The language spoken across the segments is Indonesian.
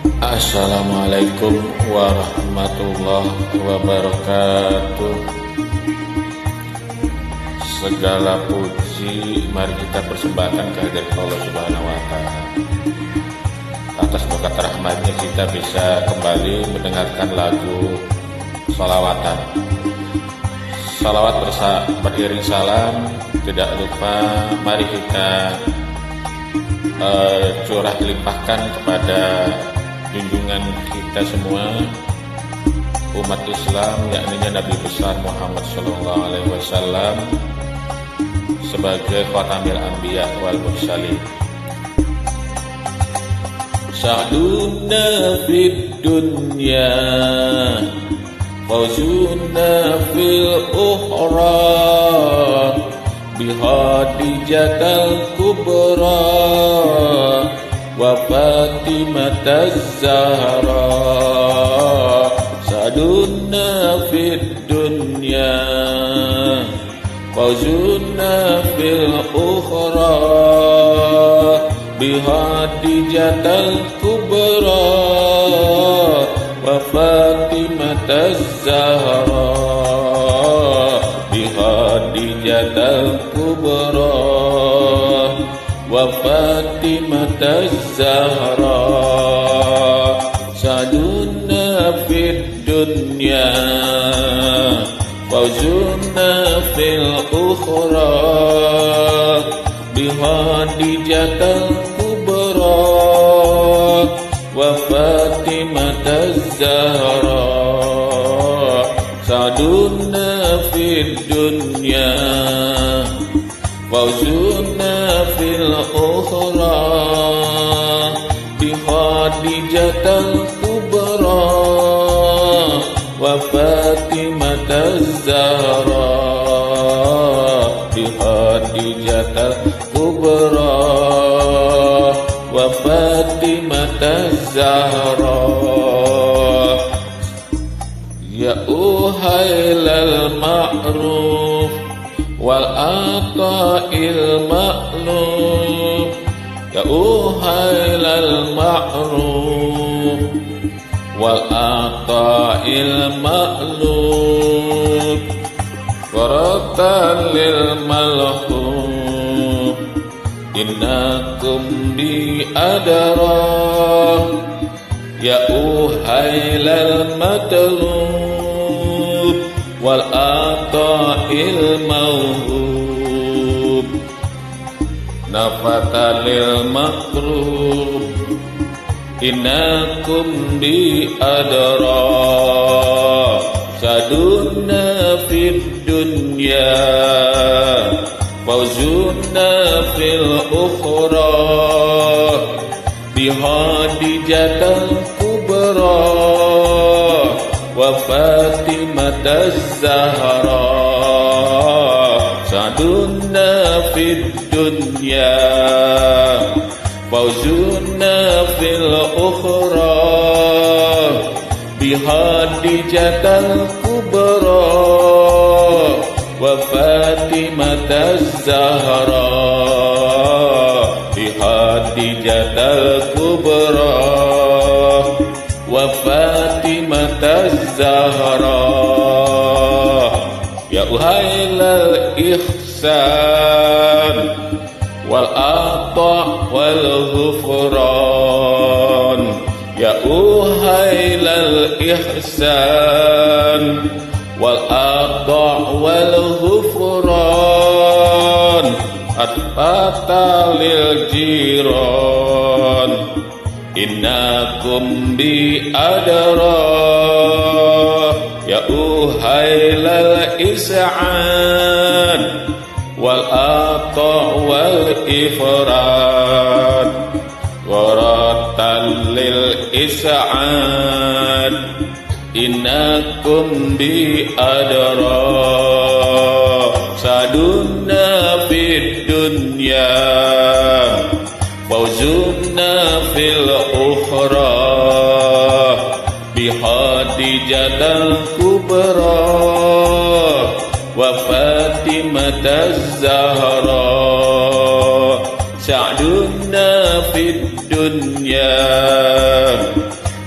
Assalamualaikum warahmatullahi wabarakatuh. Segala puji mari kita persembahkan kehadirat Allah Subhanahu wa Ta'ala. Atas berkat rahmatnya kita bisa kembali mendengarkan lagu sholawatan. Salawat beriring salam, tidak lupa mari kita curah limpahkan kepada junjungan kita semua umat Islam, yakni Nabi besar Muhammad Sallallahu Alaihi Wasallam sebagai khatamil anbiya wal mursalin. Sa'duna fid dunya fawzuna fil ukhra bihadijatal kubra wa Fatimah Zahra. Sadunna fid dunya fawzuna fil ukhra bihadijatal kubra wa Fatimah Zahra bihadijatal kubra wa Fatimah Zahra. Sadunna fid dunya fawzuna fil ukhra bihadijatal kubra wa Fatimah Zahra. Sadunna fid dunya fawzuna fil ukhra bihadijatal kubra wa Fatimah Zahra bihadijatal kubra wa Fatimah Zahra. Ya uhailal ma'ruf wal ata'il ma'luf, ya uhailal ma'ruf wal ata'il ma'luf, qaratan lil malhuf, innakum bi adara. Ya uhailal matlub wal ata'il mawhub, nafatalil makrub, innakum bi adra. Sadunna fid dunya fawzuna fil ukhra bihadijatal kubra wa Fatimah Zahra. Sadunna fid dunya fawzuna fil ukhra bihadijatal kubra wa Fatimah Zahra bihadijatal kubra wa Fatimah Zahra. Ya uhailal ihsan wal ata' wal ghufran, ya uhailal ihsan wal ata' wal ghufran, atfata lil jiran, innakum bi adra. Ya uhailal is'an wal ata' wal ifrad, waratan lil is'an, innakum bi adra. Sadunna fid dunya fawzuna fil ukhra bihadijatal kubra wa Fatimah Zahra. Sa'dunna fid dunya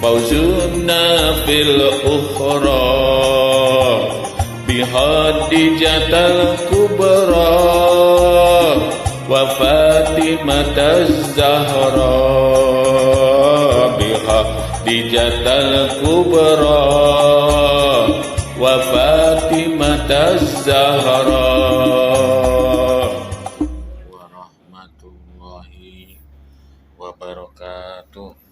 فوزنا في الأخرى بخديجة الكبرى وفاطمة الزهراء بخديجة الكبرى وفاطمة الزهراء ورحمة الله وبركاته.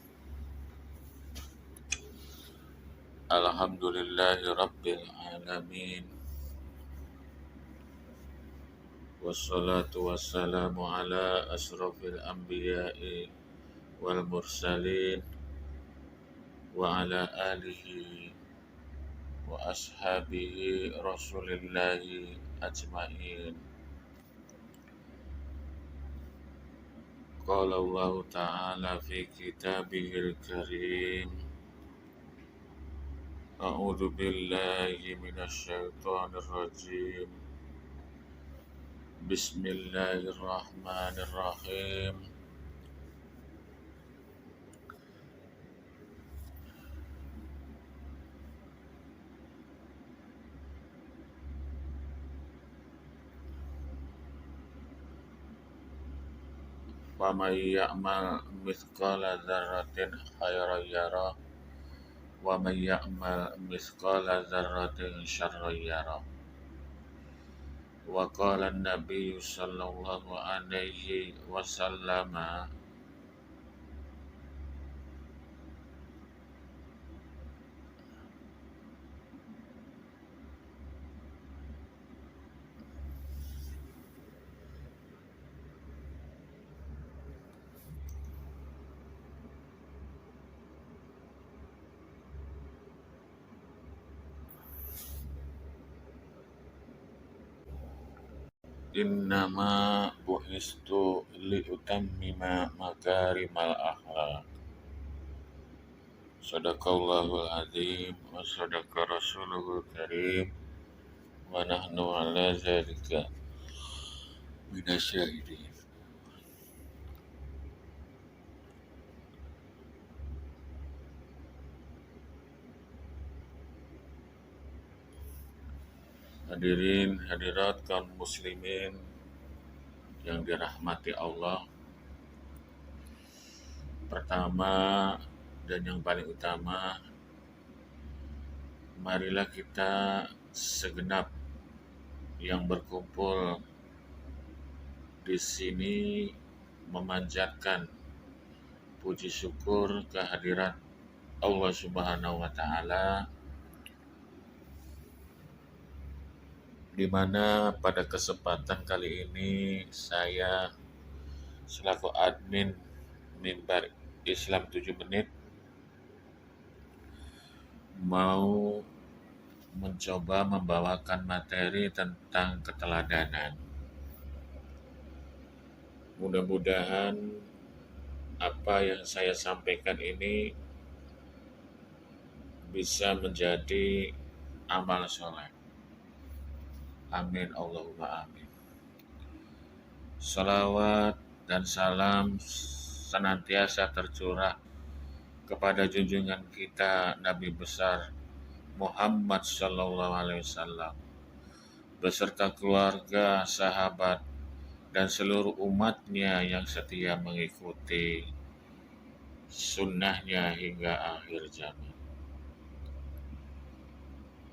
Alhamdulillahi Rabbil Alamin. Wassalatu wassalamu ala asrafil anbiya'i wal mursalin wa ala alihi wa ashabihi rasulillahi ajma'in. Qala Allah Ta'ala fi kitabihil karim. A'udzu billahi minasy syaithanir rajim. Bismillahirrahmanirrahim. Faman ya'mal mithqala dzarratin khairan yarah wa man ya'mal mithqala dzarratin syarran yarah. Wa qala an-nabiy sallallahu alaihi wasallam innama bu'istu liutammima makarimal akhlaq. Sadaqallahul azim wa sadaqa rasuluhul karim wa nahnu ala dzalika minasyahidin. Hadirin hadirat kaum muslimin yang dirahmati Allah. Pertama dan yang paling utama, marilah kita segenap yang berkumpul di sini memanjatkan puji syukur kehadirat Allah Subhanahu wa taala, di mana pada kesempatan kali ini saya selaku admin Mimbar Islam 7 menit mau mencoba membawakan materi tentang keteladanan. Mudah-mudahan apa yang saya sampaikan ini bisa menjadi amal soleh. Amin Allahumma amin. Salawat dan salam senantiasa tercurah kepada junjungan kita Nabi besar Muhammad sallallahu alaihi wasallam beserta keluarga, sahabat, dan seluruh umatnya yang setia mengikuti sunnahnya hingga akhir zaman.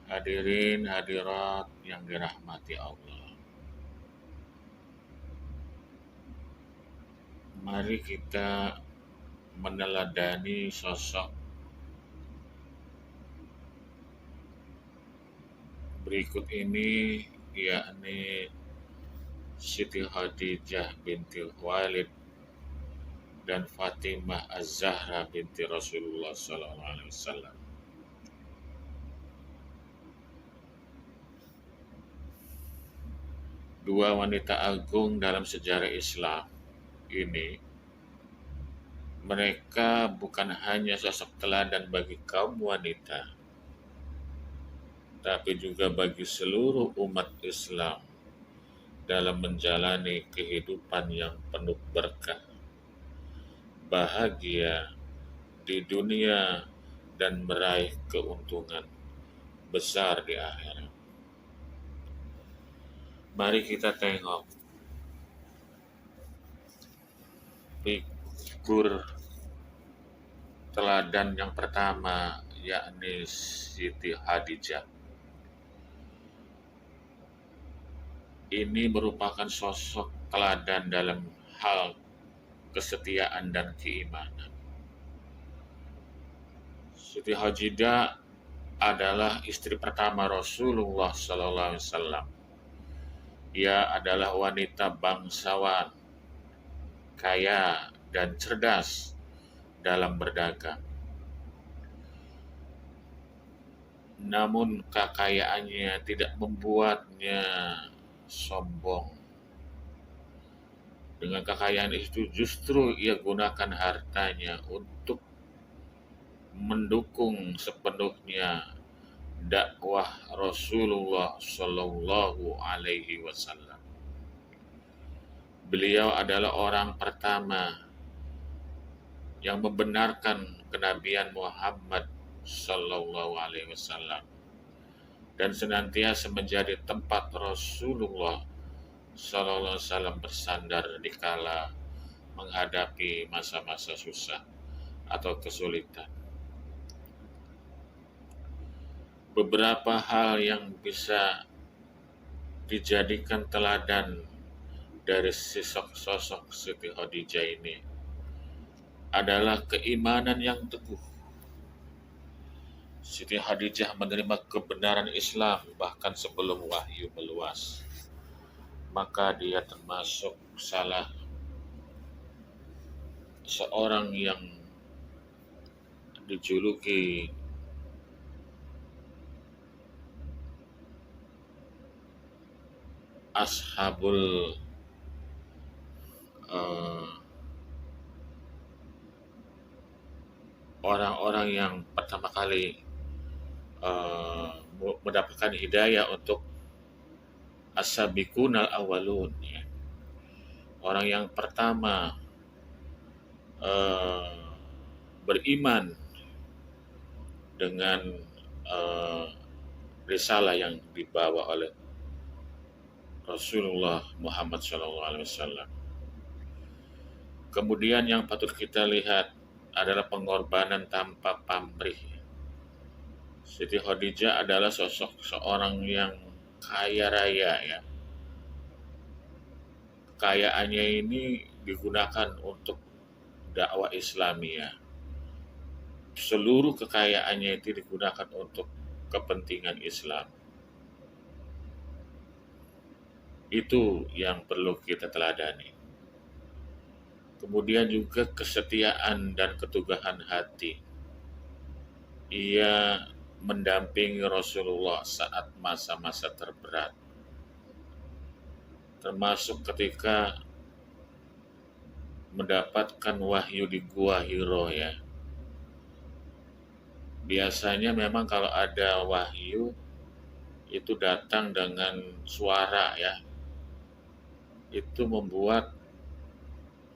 Hadirin hadirat yang dirahmati Allah, mari kita meneladani sosok berikut ini, yakni Siti Khadijah binti Khuwailid dan Fatimah Az-Zahra binti Rasulullah sallallahu alaihi wasallam. Dua wanita agung dalam sejarah Islam ini, mereka bukan hanya sosok teladan bagi kaum wanita, tapi juga bagi seluruh umat Islam dalam menjalani kehidupan yang penuh berkah, bahagia di dunia dan meraih keuntungan besar di akhirat. Mari kita tengok figur teladan yang pertama, yakni Siti Khadijah. Ini merupakan sosok teladan dalam hal kesetiaan dan keimanan. Siti Khadijah adalah istri pertama Rasulullah SAW. Ia adalah wanita bangsawan, kaya, dan cerdas dalam berdagang. Namun kekayaannya tidak membuatnya sombong. Dengan kekayaan itu justru ia gunakan hartanya untuk mendukung sepenuhnya dakwah Rasulullah Shallallahu Alaihi Wasallam. Beliau adalah orang pertama yang membenarkan kenabian Muhammad Shallallahu Alaihi Wasallam dan senantiasa menjadi tempat Rasulullah Sallallahu Alaihi Wasallam bersandar dikala menghadapi masa-masa susah atau kesulitan. Beberapa hal yang bisa dijadikan teladan dari sosok Siti Khadijah ini adalah keimanan yang teguh. Siti Khadijah menerima kebenaran Islam bahkan sebelum wahyu meluas. Maka dia termasuk salah seorang yang dijuluki ashabul orang-orang yang pertama kali mendapatkan hidayah untuk as-sabiqunal awwalun, ya. Orang yang pertama beriman dengan risalah yang dibawa oleh Rasulullah Muhammad SAW. Kemudian yang patut kita lihat adalah pengorbanan tanpa pamrih. Siti Khadijah adalah sosok seorang yang kaya raya, ya. Kekayaannya ini digunakan untuk dakwah Islamiyah. Seluruh kekayaannya itu digunakan untuk kepentingan Islam. Itu yang perlu kita teladani. Kemudian juga kesetiaan dan keteguhan hati. Ia mendampingi Rasulullah saat masa-masa terberat, termasuk ketika mendapatkan wahyu di Gua Hiro, ya. Biasanya memang kalau ada wahyu itu datang dengan suara, ya. Itu membuat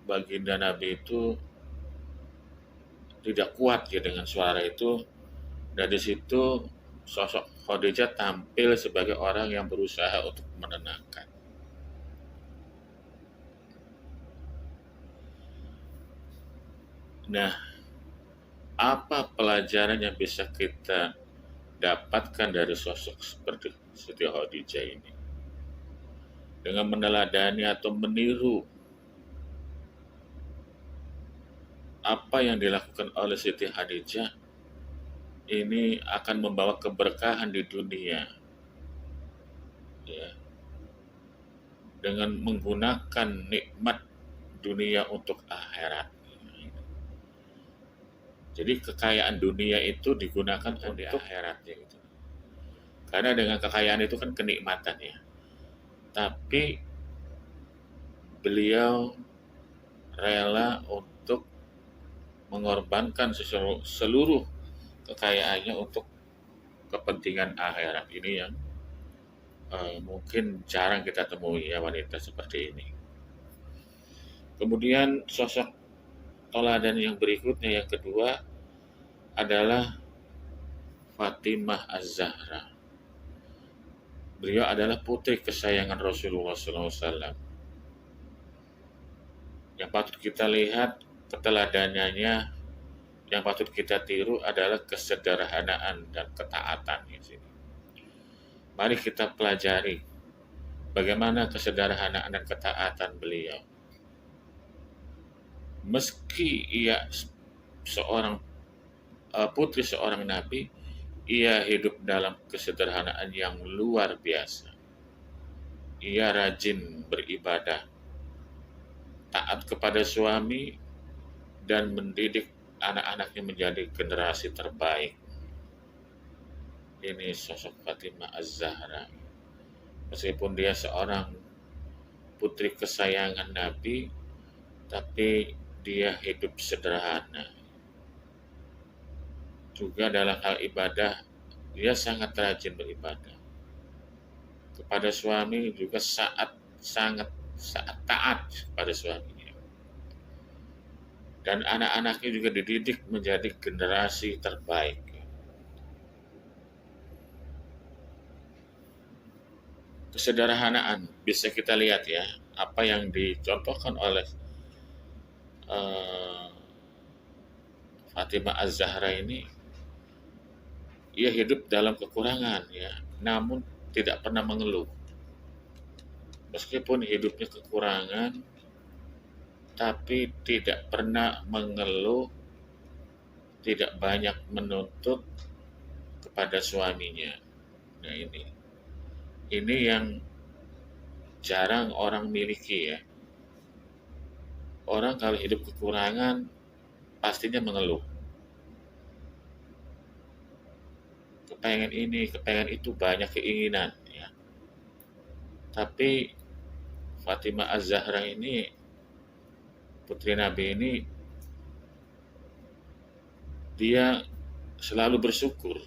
baginda Nabi itu tidak kuat, ya, dengan suara itu. Dan di situ sosok Khadijah tampil sebagai orang yang berusaha untuk menenangkan. Nah, apa pelajaran yang bisa kita dapatkan dari sosok seperti Siti Khadijah ini? Dengan meneladani atau meniru apa yang dilakukan oleh Siti Khadijah, ini akan membawa keberkahan di dunia, ya, dengan menggunakan nikmat dunia untuk akhirat. Jadi kekayaan dunia itu digunakan untuk akhiratnya, gitu. Karena dengan kekayaan itu kan kenikmatan, ya. Tapi beliau rela untuk mengorbankan seluruh kekayaannya untuk kepentingan akhirat. Ini yang mungkin jarang kita temui, ya, wanita seperti ini. Kemudian sosok teladan yang berikutnya, yang kedua, adalah Fatimah Az-Zahra. Beliau adalah putri kesayangan Rasulullah SAW. Yang patut kita lihat keteladanannya, yang patut kita tiru adalah kesederhanaan dan ketaatan di sini. Mari kita pelajari bagaimana kesederhanaan dan ketaatan beliau. Meski ia seorang putri seorang nabi, ia hidup dalam kesederhanaan yang luar biasa. Ia rajin beribadah, taat kepada suami, dan mendidik anak-anaknya menjadi generasi terbaik. Ini sosok Fatimah Az-Zahra. Meskipun dia seorang putri kesayangan Nabi, tapi dia hidup sederhana. Juga dalam hal ibadah, dia sangat rajin beribadah. Kepada suami juga sangat taat kepada suaminya. Dan anak-anaknya juga dididik menjadi generasi terbaik. Kesederhanaan bisa kita lihat ya, apa yang dicontohkan oleh Fatimah Az-Zahra ini. Ia hidup dalam kekurangan ya, namun tidak pernah mengeluh. Meskipun hidupnya kekurangan, tapi tidak pernah mengeluh, tidak banyak menuntut kepada suaminya. Nah ini yang jarang orang miliki ya. Orang kalau hidup kekurangan pastinya mengeluh. Kepengen ini, kepengen itu, banyak keinginan ya. Tapi Fatimah Az-Zahra ini, putri Nabi ini, dia selalu bersyukur.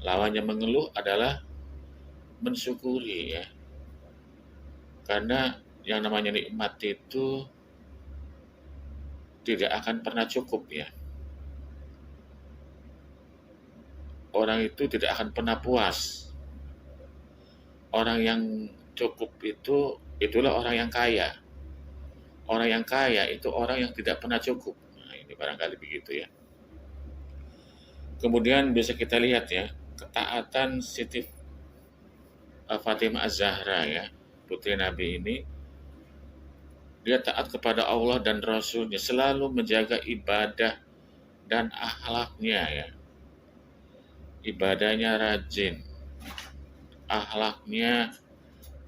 Lawannya mengeluh adalah mensyukuri ya. Karena yang namanya nikmat itu tidak akan pernah cukup ya. Orang itu tidak akan pernah puas. Orang yang cukup itulah orang yang kaya. Orang yang kaya itu orang yang tidak pernah cukup. Nah, ini barangkali begitu ya. Kemudian bisa kita lihat ya, ketaatan Siti Fatimah Az-Zahra ya, putri Nabi ini, dia taat kepada Allah dan Rasulnya, selalu menjaga ibadah dan akhlaknya ya. Ibadahnya rajin, akhlaknya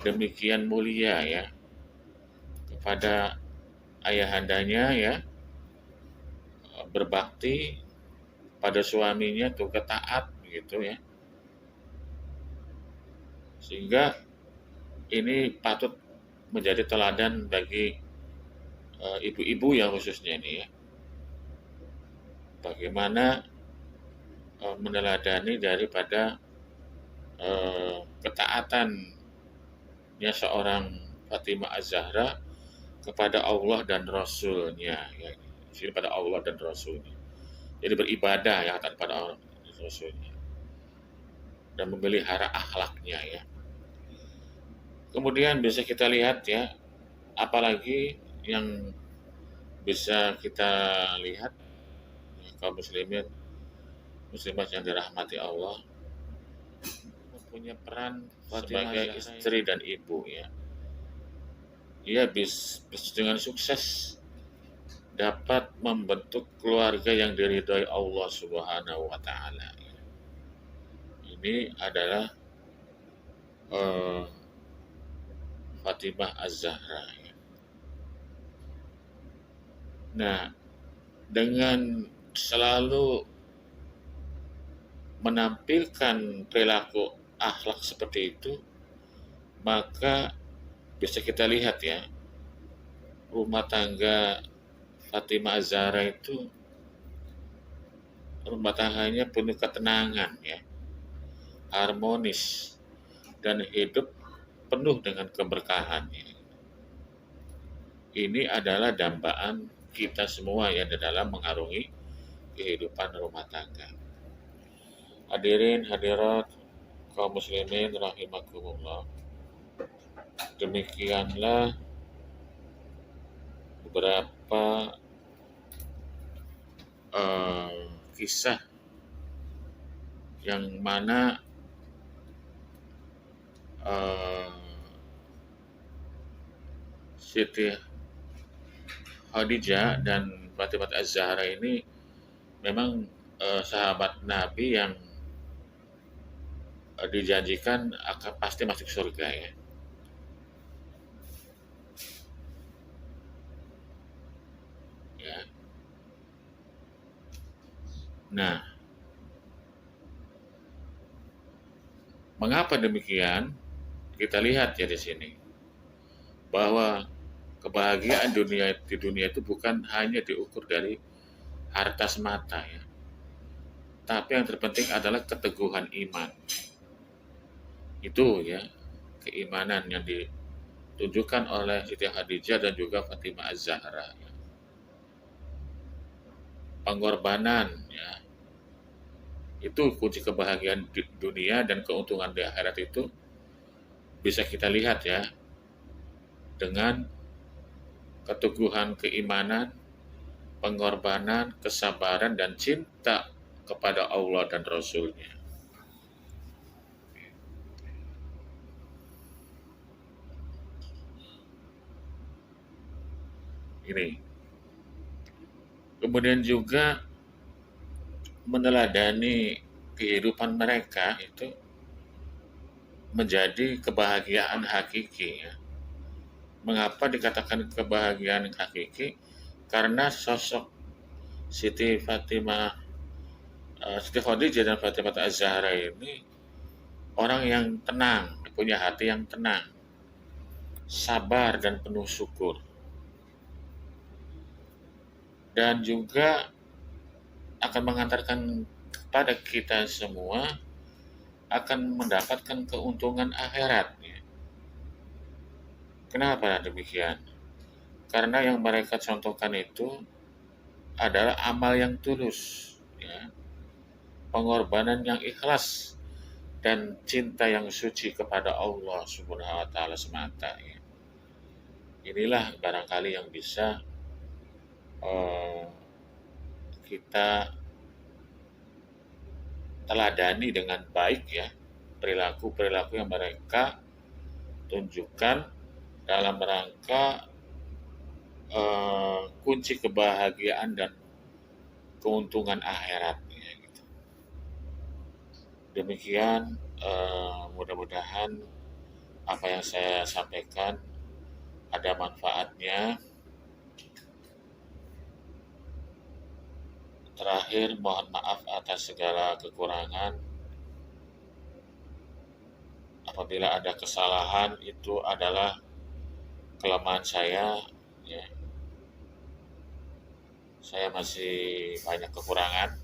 demikian mulia ya, kepada ayahandanya ya, berbakti pada suaminya juga taat gitu ya. Sehingga ini patut menjadi teladan bagi ibu-ibu ya khususnya ini ya. Bagaimana meneladani daripada ketaatannya seorang Fatimah Az-Zahra kepada Allah dan Rasulnya ya. Jadi pada Allah dan Rasulnya. Jadi beribadah ya kepada Allah dan Rasulnya. Dan memelihara akhlaknya ya. Kemudian bisa kita lihat ya, apalagi yang bisa kita lihat ya, kaum muslimat yang dirahmati Allah, mempunyai peran sebagai istri dan ibu ya. Ia dengan sukses dapat membentuk keluarga yang diridhoi Allah Subhanahu wa taala. Ini adalah Fatimah Az-Zahra. Nah, dengan selalu menampilkan perilaku akhlak seperti itu, maka bisa kita lihat ya, rumah tangga Fatimah Az-Zahra itu rumah tangganya penuh ketenangan ya, harmonis, dan hidup penuh dengan keberkahan ya. Ini adalah dambaan kita semua ya dalam mengarungi kehidupan rumah tangga. Hadirin hadirat kaum muslimin rahimakumullah. Demikianlah beberapa kisah yang mana eh, Siti Khadijah dan Fatimah Az-Zahra ini memang sahabat Nabi yang dijanjikan akan pasti masuk surga ya. Ya. Nah, mengapa demikian? Kita lihat ya di sini bahwa kebahagiaan di dunia itu bukan hanya diukur dari harta semata ya. Tapi yang terpenting adalah keteguhan iman. Itu ya, keimanan yang ditunjukkan oleh Siti Khadijah dan juga Fatimah Az-Zahra. Ya. Pengorbanan ya. Itu kunci kebahagiaan di dunia dan keuntungan di akhirat itu bisa kita lihat ya dengan keteguhan keimanan, pengorbanan, kesabaran, dan cinta kepada Allah dan Rasul-Nya. Ini. Kemudian juga meneladani kehidupan mereka itu menjadi kebahagiaan hakiki. Ya. Mengapa dikatakan kebahagiaan hakiki? Karena sosok Siti Fatimah, Siti Khadijah dan Fatimah Az-Zahra ini orang yang tenang, punya hati yang tenang, sabar dan penuh syukur. Dan juga akan mengantarkan kepada kita semua akan mendapatkan keuntungan akhirat. Kenapa demikian? Karena yang mereka contohkan itu adalah amal yang tulus, ya, pengorbanan yang ikhlas, dan cinta yang suci kepada Allah Subhanahu wa Ta'ala semata. Ya. Inilah barangkali yang bisa kita teladani dengan baik ya perilaku-perilaku yang mereka tunjukkan dalam rangka kunci kebahagiaan dan keuntungan akhiratnya. Gitu. Demikian mudah-mudahan apa yang saya sampaikan ada manfaatnya. Terakhir, mohon maaf atas segala kekurangan. Apabila ada kesalahan, itu adalah kelemahan saya. Ya. Saya masih banyak kekurangan.